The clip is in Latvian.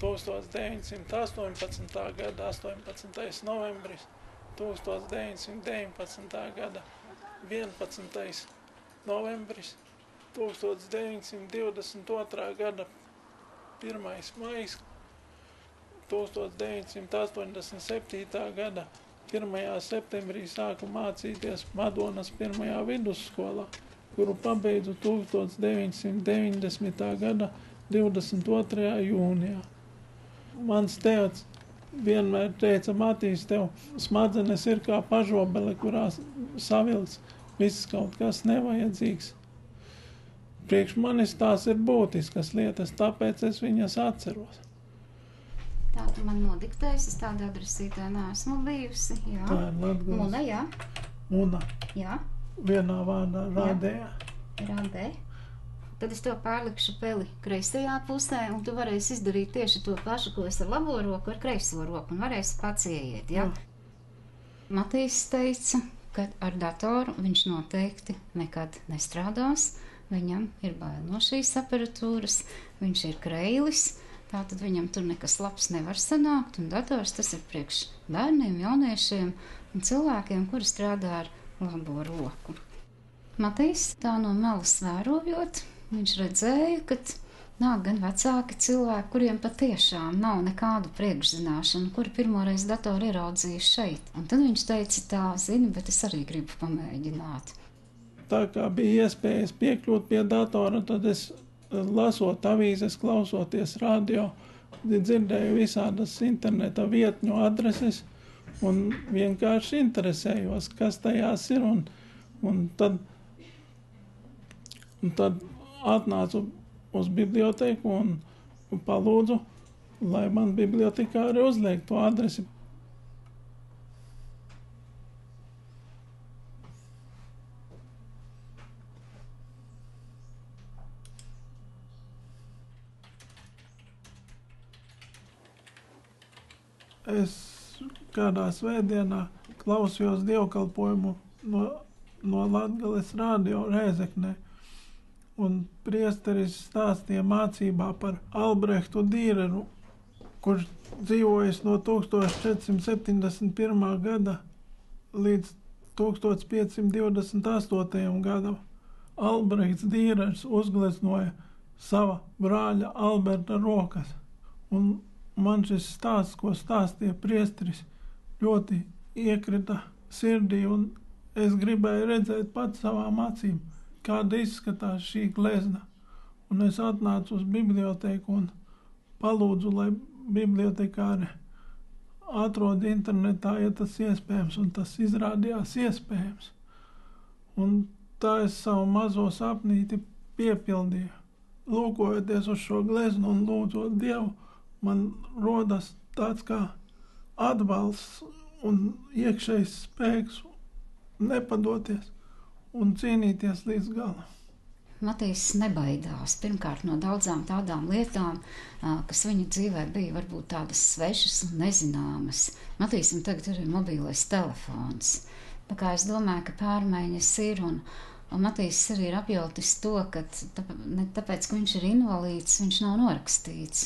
1918. gada 18. novembris, 1919. gada 11. novembris, 1922. gada 1. maijs, 1987. gada 1. septembrī sāku mācīties Madonas 1. vidusskolā, kuru pabeidzu 1990. gada 22. jūnijā. Mans tēvs vienmēr teica, Matīs, tev smadzenes ir kā pažobele, kurā savilks viss kaut kas nevajadzīgs. Priekš manis tās ir būtiskas lietas, tāpēc es viņas atceros. Tā tu man nodiktēsi, es tāda adresītē neesmu bijusi. Jā. Tā ir Latgales. Muna, jā. Muna. Jā. Vienā vārdā Rādējā. Rādē. Tad es to pārlikšu peli kreisajā pusē, un tu varēsi izdarīt tieši to pašu, ko es ar labo roku, ar kreiso roku, un varēsi pats ieiet, jā? Matīs teica, ka ar datoru viņš noteikti nekad nestrādās, viņam ir bail no šīs aparatūras, viņš ir kreilis, tātad viņam tur nekas labs nevar sanākt, un dators tas ir priekš bērniem, jauniešiem un cilvēkiem, kuri strādā ar labo roku. Matīs tā no malas vērojot, viņš redzēja, ka nāk gan vecāki cilvēki, kuriem patiešām nav nekādu priekšzināšanu, kuri pirmoreiz datoru ieraudzīja šeit. Un tad viņš teica tā, zini, bet es arī gribu pamēģināt. Tā kā bija iespējas piekļūt pie datora, tad es lasot avīzes, klausoties radio, dzirdēju visādas interneta vietņu adreses un vienkārši interesējos, kas tajās ir. Un tad atnācu uz bibliotēku un palūdzu, lai man bibliotekāri uzliek to adresi. Es kādā svētdienā klausījos dievkalpojumu no Latgales radio Rēzeknē, un priesteris stāstīja mācībā par Albrehtu Dīreru, kurš dzīvojis no 1471. gada līdz 1528. gadam. Albrehts Dīrers uzgleznoja sava brāļa Alberta rokas, un man šis stāsts, ko stāstīja priesteris, ļoti iekrita sirdī, un es gribēju redzēt pats savām acīm, kāda izskatās šī glezna. Un es atnācu uz bibliotēku un palūdzu, lai bibliotekāri atrod internetā, ja tas iespējams, un tas izrādījās iespējams. Un tā es savu mazo sapnīti piepildīju. Lūkojoties uz šo gleznu un lūdzot Dievu, man rodas tāds kā atbalsts un iekšējs spēks nepadoties un cīnīties līdz galam. Matīs nebaidās pirmkārt no daudzām tādām lietām, kas viņa dzīvē bija varbūt tādas svešas un nezināmas. Matīsim tagad ir mobilais telefons. Tā kā es domāju, ka pārmaiņas ir, un Matīs arī ir apjautis to, ka ne tāpēc, ka viņš ir invalīds, viņš nav norakstīts.